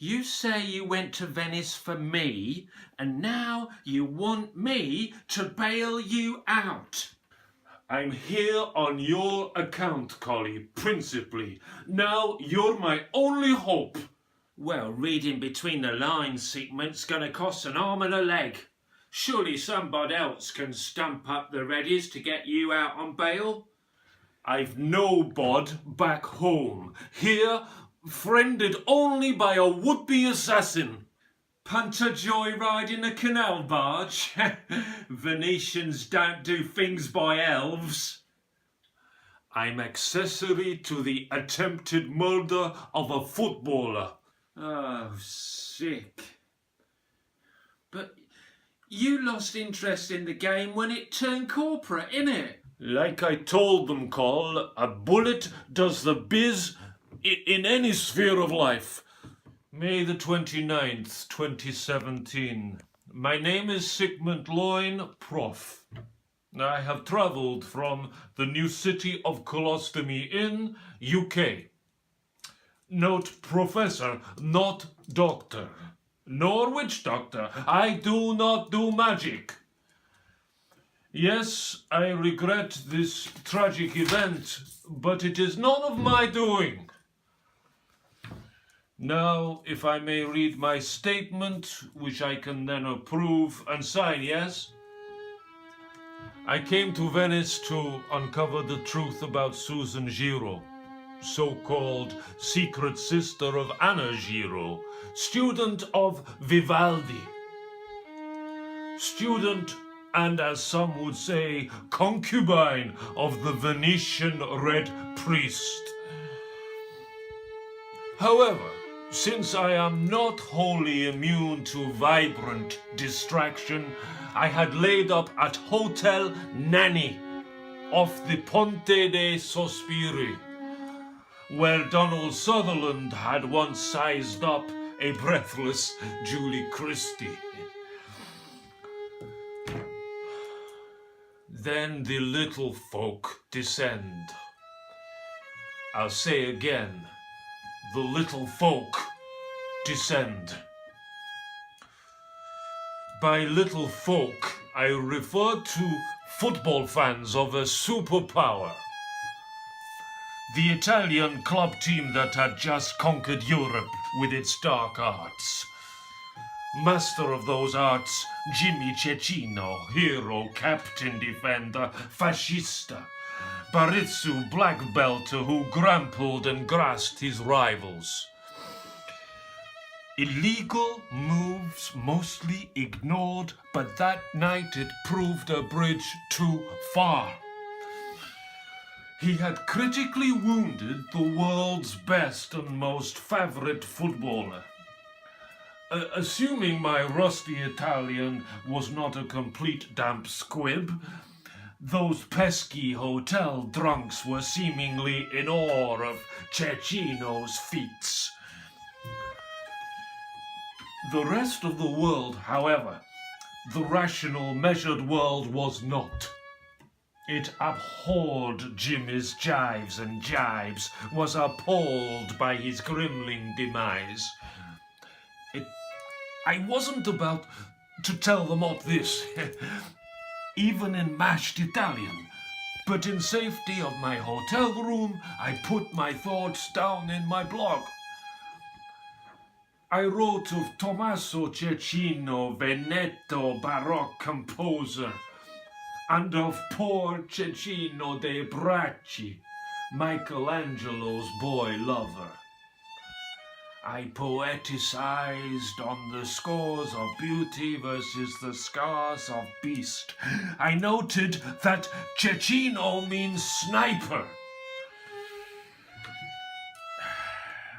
You say you went to Venice for me, and now you want me to bail you out. I'm here on your account, Collie, principally. Now you're my only hope. Well, reading between the lines, Sigmund's gonna cost an arm and a leg. Surely somebody else can stump up the readies to get you out on bail? I've no bod back home. Here, friended only by a would-be assassin. Punter joyride in a canal barge? Venetians don't do things by elves. I'm accessory to the attempted murder of a footballer. Oh, sick. But you lost interest in the game when it turned corporate, innit? Like I told them, Col, a bullet does the biz in any sphere of life. May the 29th, 2017. My name is Sigmund Loin, Prof. I have travelled from the new city of Colostomy in UK. Note Professor, not Doctor. Nor witch doctor. I do not do magic. Yes, I regret this tragic event, but it is none of my doing. Now, if I may read my statement, which I can then approve and sign, yes? I came to Venice to uncover the truth about Susan Giro, so-called secret sister of Anna Giro, student of Vivaldi. Student and, as some would say, concubine of the Venetian Red Priest. However, since I am not wholly immune to vibrant distraction, I had laid up at Hotel Nanny off the Ponte dei Sospiri, where Donald Sutherland had once sized up a breathless Julie Christie. Then the little folk descend. I'll say again, the little folk descend. By little folk, I refer to football fans of a superpower. The Italian club team that had just conquered Europe with its dark arts. Master of those arts, Jimmy Cecchino, hero, captain, defender, fascista. Baritsu, black belter who trampled and grasped his rivals. Illegal moves mostly ignored, but that night it proved a bridge too far. He had critically wounded the world's best and most favourite footballer. Assuming my rusty Italian was not a complete damp squib, those pesky hotel drunks were seemingly in awe of Cecchino's feats. The rest of the world, however, the rational, measured world was not. It abhorred Jimmy's jives and jibes, was appalled by his grimling demise. I wasn't about to tell them of this, even in mashed Italian, but in safety of my hotel room, I put my thoughts down in my blog. I wrote of Tommaso Cecchino, Veneto Baroque composer, and of poor Cecchino de Bracci, Michelangelo's boy lover. I poeticized on the scores of beauty versus the scars of beast. I noted that Cecchino means sniper.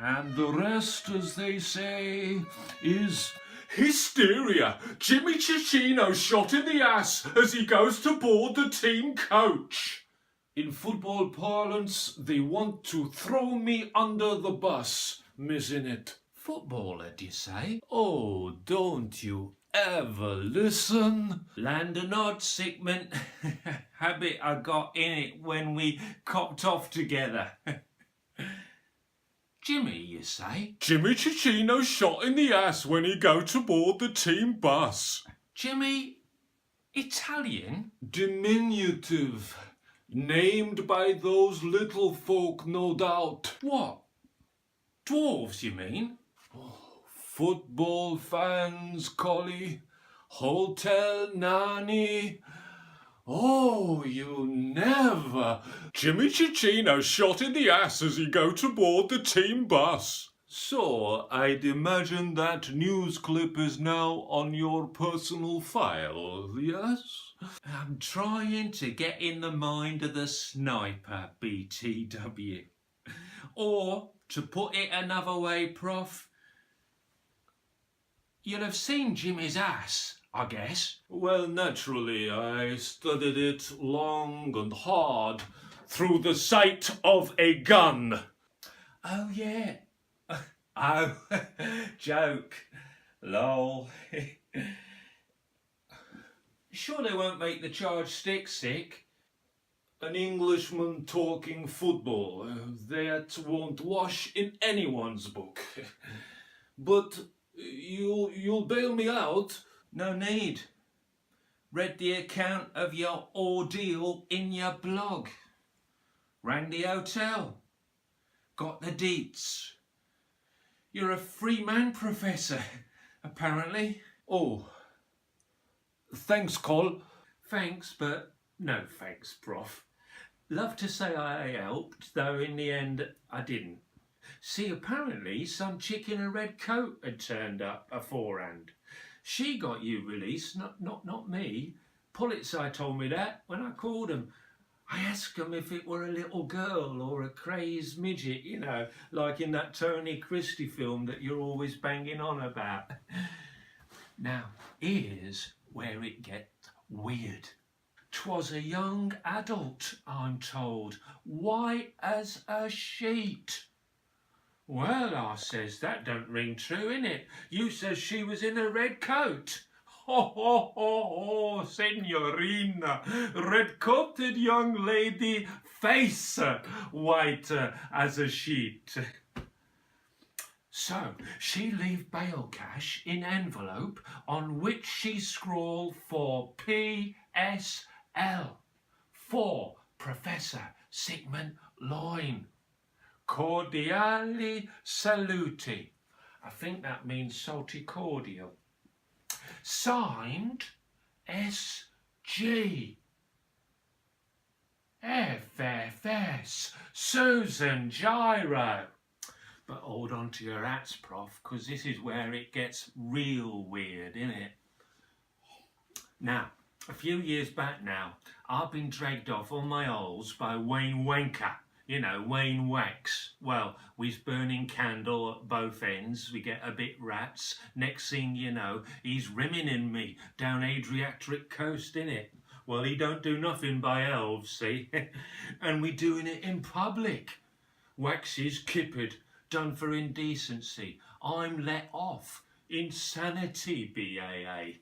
And the rest, as they say, is hysteria. Jimmy Cecchino shot in the ass as he goes to board the team coach. In football parlance, they want to throw me under the bus. Missing it. Footballer, do you say? Oh, don't you ever listen? Land or not, Sigmund. Habit I got in it when we copped off together. Jimmy, you say? Jimmy Cicino shot in the ass when he go to board the team bus. Jimmy Italian? Diminutive. Named by those little folk, no doubt. What? Dwarves, you mean? Football fans, Collie. Hotel nanny. Oh, you never. Jimmy Cicino shot in the ass as he go to board the team bus. So, I'd imagine that news clip is now on your personal file, yes? I'm trying to get in the mind of the sniper, BTW. Or, to put it another way, Prof, you'll have seen Jimmy's ass, I guess. Well, naturally, I studied it long and hard through the sight of a gun. Oh, yeah. Oh, joke. Lol. Sure they won't make the charge stick sick? An Englishman talking football, that won't wash in anyone's book. But you'll bail me out? No need. Read the account of your ordeal in your blog. Rang the hotel. Got the deets. You're a free man, Professor, apparently. Oh, thanks, Col. Thanks, but no thanks, Prof. Love to say I helped, though in the end I didn't. See, apparently some chick in a red coat had turned up aforehand. She got you released, not me. Polizei told me that when I called him. I asked him if it were a little girl or a crazed midget, you know, like in that Tony Christie film that you're always banging on about. Now, here's where it gets weird. 'Twas a young adult, I'm told, white as a sheet. Well, I says, that don't ring true, innit? You says she was in a red coat. Ho, ho, ho, ho, signorina, red-coated young lady, face white as a sheet. So, she leave bail cash in envelope on which she scrawled for P.S.L. for Professor Sigmund Loin. Cordiali saluti. I think that means salty cordial. Signed S.G. FFS Susan Gyro. But hold on to your hats, Prof, because this is where it gets real weird, innit? Now, a few years back now, I've been dragged off on my holes by Wayne Wanker. You know, Wayne Wax. Well, we's burning candle at both ends. We get a bit rats. Next thing you know, he's rimming me down Adriatic coast, innit? Well, he don't do nothing by elves, see? And we doing it in public. Wax is kippered, done for indecency. I'm let off. Insanity, BAA.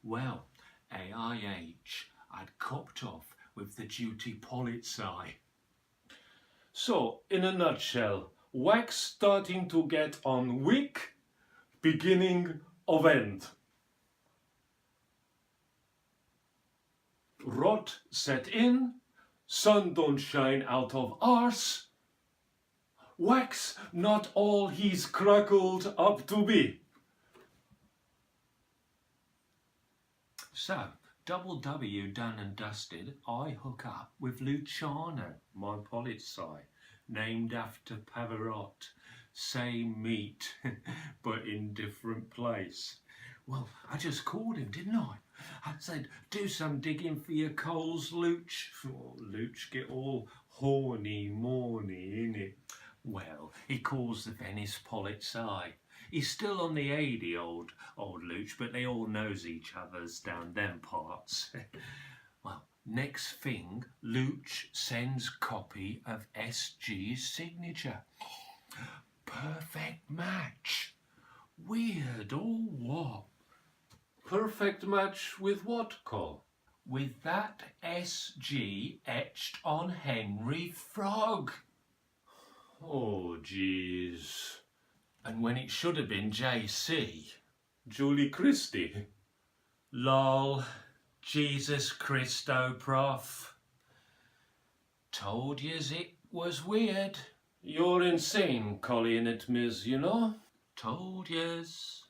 Well, AIH, I'd copped off with the duty Polizei. So, in a nutshell, Wax starting to get on wick, beginning of end. Rot set in, sun don't shine out of arse. Wax not all he's crackled up to be. So, double W done and dusted, I hook up with Luciano, my Polizei, named after Pavarotti. Same meat, but in different place. Well, I just called him, didn't I? I said, do some digging for your coals, Luch. Oh, Luch get all horny-morny, innit? Well, he calls the Venice Polizei. He's still on the 80, old Luch, but they all knows each other's down them parts. Well, next thing, Luch sends copy of SG's signature. Perfect match. Weird or what? Perfect match with what, Col? With that SG etched on Henry Frog. Oh, jeez. And when it should have been JC. Julie Christie. Lol. Jesus Christo, Prof. Told yous it was weird. You're insane, calling it Miss, you know? Told yous.